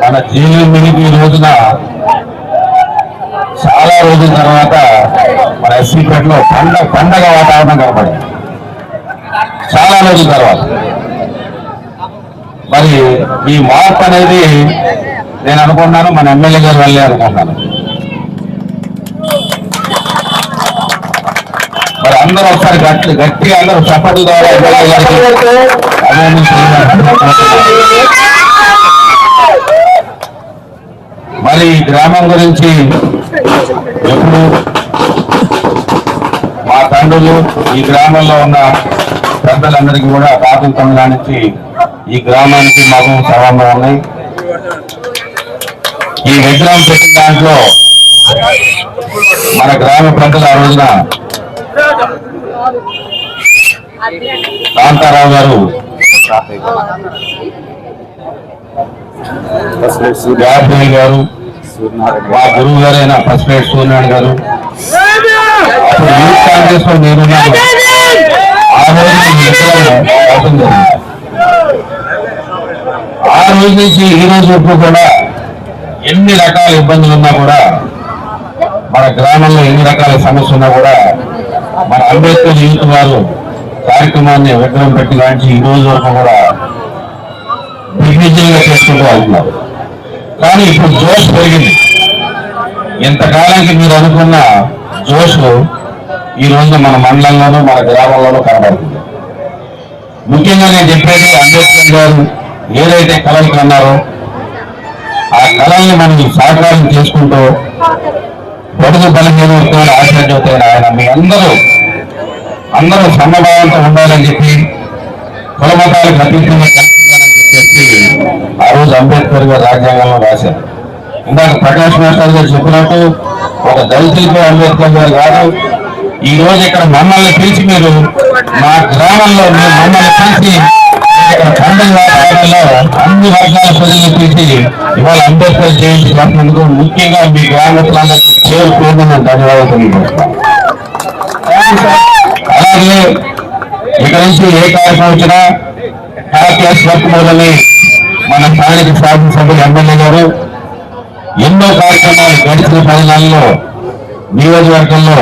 మన జీవనమికి ఈ రోజున చాలా రోజుల తర్వాత మన ఎస్సీపేటలో పండగ వాతావరణం కనపడింది. చాలా రోజుల తర్వాత మరి ఈ మార్పు అనేది నేను అనుకున్నాను మన ఎమ్మెల్యే గారు వెళ్ళే అనుకున్నాను. మరి అందరూ ఒకసారి గట్టిగా అందరూ చప్పట్ల ద్వారా మరి ఈ గ్రామం గురించి ఎప్పుడు మా తండ్రులు ఈ గ్రామంలో ఉన్న పెద్దలందరికీ కూడా తాతల నుంచి ఈ గ్రామానికి మాకు సంబంధం ఉన్నాయి. ఈ విగ్రహం పెట్టిన దాంట్లో మన గ్రామ పెద్దలు ఆ రోజున కాంతారావు గారు, యాభై గారు, మా గురువు గారైన ఫస్ట్ రేట్ సూర్యనారాయణ గారు, యూత్ కాంగ్రెస్ లో నేనున్నాను. ఆ రోజు ఆ రోజు నుంచి ఈ రోజు వరకు కూడా ఎన్ని రకాల ఇబ్బందులు ఉన్నా కూడా, మన గ్రామంలో ఎన్ని రకాల సమస్యలు ఉన్నా కూడా మన అంబేద్కర్ యూత్ వారు కార్యక్రమాన్ని విగ్రహం పెట్టి కాంచి ఈ రోజు వరకు కూడా దిగ్విజయంగా చేసుకుంటూ వెళ్తున్నారు. కానీ ఇప్పుడు జోష్ పెరిగింది. ఇంతకాలానికి మీరు అనుకున్న జోష్ ఈ రోజు మన మండలంలోనూ మన గ్రామంలోనూ కనబడుతుంది. ముఖ్యంగా నేను చెప్పేది, అంబేద్కర్ గారు ఏదైతే కళలు కన్నారో ఆ కళల్ని మనం సాకారం చేసుకుంటూ బడుగు బలహీన వర్గాల ఆశ్చర్యపోతాయి ఆయన మీ అందరూ సమభావంతో ఉండాలని చెప్పి, కులమతాలకు అతీతంగా కల్పించాలని చెప్పి ఆ రోజు అంబేద్కర్ గారు రాజ్యాంగంలో రాశారు. ఇందాక ప్రకాష్ మాస్టర్ గారు చెప్పినట్టు ఒక దళితులతో అంబేద్కర్ గారు కాదు, ఈ రోజు ఇక్కడ మమ్మల్ని పిలిచి మీరు మా గ్రామంలో మమ్మల్ని పిలిచి ఇక్కడ పండుగ వాతావరణంలో అన్ని వర్గాల ప్రజలను పిలిచి ఇవాళ అంబేద్కర్ జయంతి చేసినందుకు ముఖ్యంగా మీ గ్రామస్తులందరికీ చేరుకోవడం ధన్యవాదాలు తెలియజేస్తాను. అలాగే ఇక్కడ నుంచి ఏ కార్యక్రమం వచ్చినా క్లాస్ వర్క్ మొదలని మన స్థానిక శాసనసభ్యులు ఎమ్మెల్యే గారు ఎన్నో కార్యక్రమాలు గడిచిన 10 నెలల్లో నియోజకవర్గంలో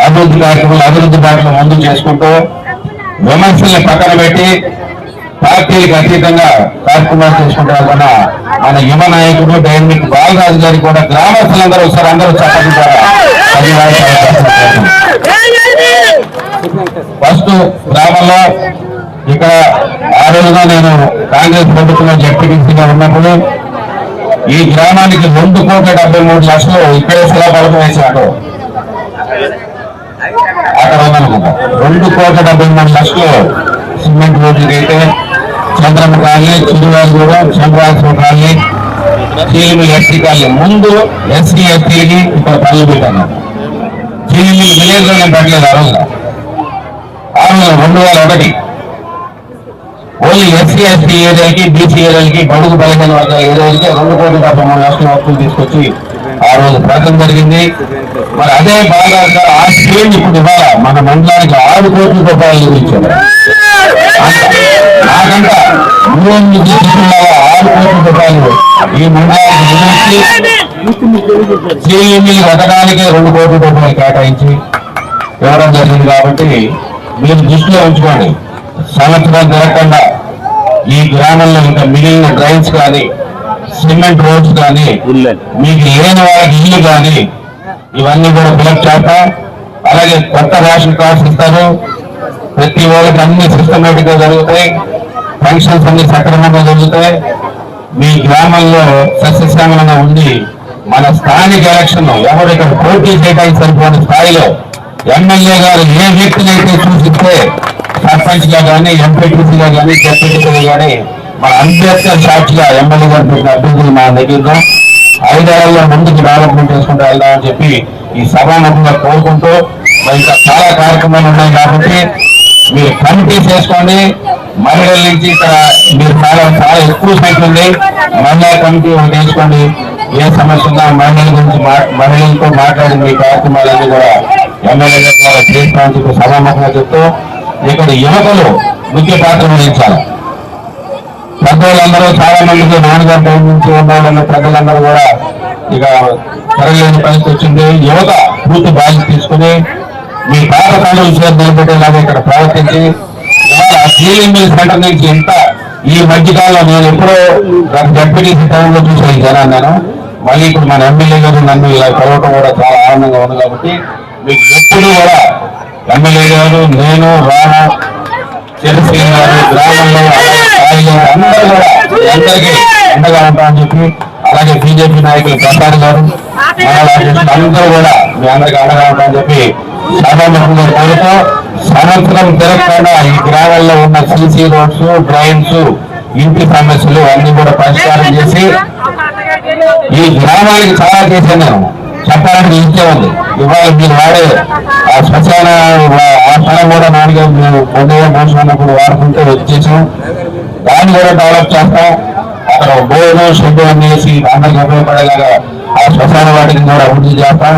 అభివృద్ధి బాటలో ముందు చేసుకుంటూ విమర్శల్ని పక్కన పెట్టి పార్టీలకు అతీతంగా కార్యక్రమాలు చేసుకుంటూ వెళ్తున్న మన యువ నాయకుడు డైనమిక్ బాలరాజు గారికి కూడా గ్రామస్తులందరూ ఒకసారి అందరూ చెప్పడం ఫస్ట్ గ్రామంలో ఇక్కడ ఆ రోజున నేను కాంగ్రెస్ ప్రభుత్వంలో జడ్పీటీసీగా ఉన్నప్పుడు ఈ గ్రామానికి 2,73,00,000 ఇక్కడే శిలాఫలకం వేశాడు. అక్కడ ఉందనుకుంటా 2,73,00,000 సిమెంట్ రోడ్లకి అయితే Chandramma colony, Chiruvajagudem, Chandraswaram colony, Chilimil SC colony ముందు ఎస్సీ ఎస్టీకి ఇక్కడ పనులు పెట్టాను. చీలిమిల్ విలేజ్ లో నేను పెట్టలేదు ఆ రోజున 2001 ఓన్లీ ఎస్సీ ఎస్టీ ఏరియాకి, బీసీ ఏరియాలకి, బడుగు బలహీన వర్గాల ఏరియాలకి 2,73,00,000 వస్తువులు తీసుకొచ్చి ఆ రోజు ప్రకటన జరిగింది. మరి అదే బాగా ఆ స్కీమ్ ఇప్పుడు ఇవాళ మన మండలానికి 6 కోట్ల రూపాయలు ఇచ్చారు. నాకంట 6 కోట్ల రూపాయలు ఈ మండలానికి సిఈని కట్టడానికి 2 కోట్ల రూపాయలు కేటాయించి ఇవ్వడం జరిగింది. కాబట్టి మీరు దృష్టిలో ఉంచుకోండి, సంవత్సరం జరగకుండా ఈ గ్రామంలో ఇంకా మిగిలిన డ్రైన్స్ కానీ, సిమెంట్ రోడ్స్ కానీ, మీకు లేని వాళ్ళకి ఇల్లు కానీ ఇవన్నీ కూడా ఫిలప్ చేస్తాం. అలాగే కొత్త రేషన్ కార్డ్స్ ఇస్తారు, ప్రతి వాళ్ళకి అన్ని సిస్టమేటిక్ గా జరుగుతాయి, ఫంక్షన్స్ అన్ని సక్రమంగా జరుగుతాయి. మీ గ్రామంలో సస్యశ్యామలంగా ఉండి మన స్థానిక ఎలక్షన్ ఎవరు ఇక్కడ పోటీ చేయడానికి సరిపోయిన స్థాయిలో ఎమ్మెల్యే గారు ఏ వ్యక్తిని అయితే సూచిస్తే సర్పంచ్ గా కానీ, ఎంపీటీసీగా కానీ, జెడ్పీటీసీగా కానీ మన అంబేద్కర్ సాక్షిగా ఎమ్మెల్యే గారు పెట్టిన అభ్యర్థులు మన దగ్గర 5 ఏళ్లలో ముందుకు డెవలప్మెంట్ చేసుకుంటూ వెళ్దామని చెప్పి ఈ సభాముఖంగా కోరుకుంటూ, మరి ఇంకా చాలా కార్యక్రమాలు ఉన్నాయి కాబట్టి మీరు కమిటీ చేసుకోండి. మహిళల నుంచి ఇక్కడ మీరు చాలా ఎక్కువ సంఖ్య ఉంది, మహిళా కమిటీ ఒకటి వేసుకోండి. ఏ సమస్య ఉన్నా మహిళల గురించి మహిళలతో మాట్లాడి మీ కార్యక్రమాలన్నీ కూడా ఎమ్మెల్యే గారి ద్వారా చేస్తామని చెప్పి సభాముఖంగా చెప్తూ, ఇక్కడ యువకులు ముఖ్య పాత్ర వహించాలి. పెద్దవాళ్ళందరూ చాలా మందికి నాన్నగారి టైం నుంచి ఉన్న పెద్దలందరూ కూడా ఇక సరైన పరిస్థితి వచ్చింది. యువత పూర్తి బాధ్యత తీసుకుని మీ పాతకాల విషయాలు నిలబెట్టేలాగా ఇక్కడ ప్రవర్తించి ఇవాళ జీలింగ్ మిల్ సెంటర్ నుంచి ఎంత ఈ మధ్యకాలంలో నేను ఎప్పుడో డెప్యూటీసీ టైంలో చూసాను ఈ జనాన్ని నేను. మళ్ళీ ఇప్పుడు మన ఎమ్మెల్యే గారు నన్ను ఇలా కలవటం కూడా చాలా ఆనందంగా ఉంది. కాబట్టి మీకు ఎప్పుడు కూడా ఎమ్మెల్యే గారు, నేను, రాము, చెరుసీ గారు, గ్రామంలో అందరూ కూడా అందరికీ అండగా ఉంటామని చెప్పి, అలాగే బీజేపీ నాయకులు ప్రసాద్ గారు, అందరూ కూడా మీ అందరికీ అండగా ఉంటామని చెప్పి సభాముఖంగా కోరుతూ, సంవత్సరం తిరగకుండా ఈ గ్రామాల్లో ఉన్న సీసీ రోడ్స్, డ్రైన్స్, ఇంటి సమస్యలు అన్ని కూడా పరిష్కారం చేసి ఈ గ్రామానికి చాలా చేశాను నేను. చెప్పాలంటే ఇంకే ఉంది. ఇవాళ మీరు వాడే ఆ శ్మశాన ఆ స్థలం కూడా నాన్నగా మేము పొందగా మోసుకున్నప్పుడు వాడుకుంటే వచ్చేసాం. దాన్ని కూడా డెవలప్ చేస్తాం. అక్కడ బోర్డు షెడ్ అనేసి అందరికి ఉపయోగపడేలాగా ఆ శ్మశాన వాటిని కూడా అభివృద్ధి చేస్తాం.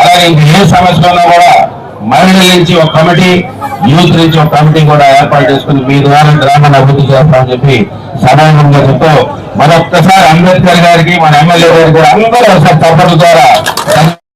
అలాగే ఇంక ఏ సమస్య ఉన్నా కూడా మహిళల నుంచి ఒక కమిటీ, యూత్ నుంచి ఒక కమిటీ కూడా ఏర్పాటు చేసుకుని మీ ద్వారా గ్రామాన్ని అభివృద్ధి చేస్తామని చెప్పి సమానంగా చెప్తూ మరొక్కసారి అంబేద్కర్ గారికి, మన ఎమ్మెల్యే గారికి కూడా అందరూ ఒకసారి తప్పటి ద్వారా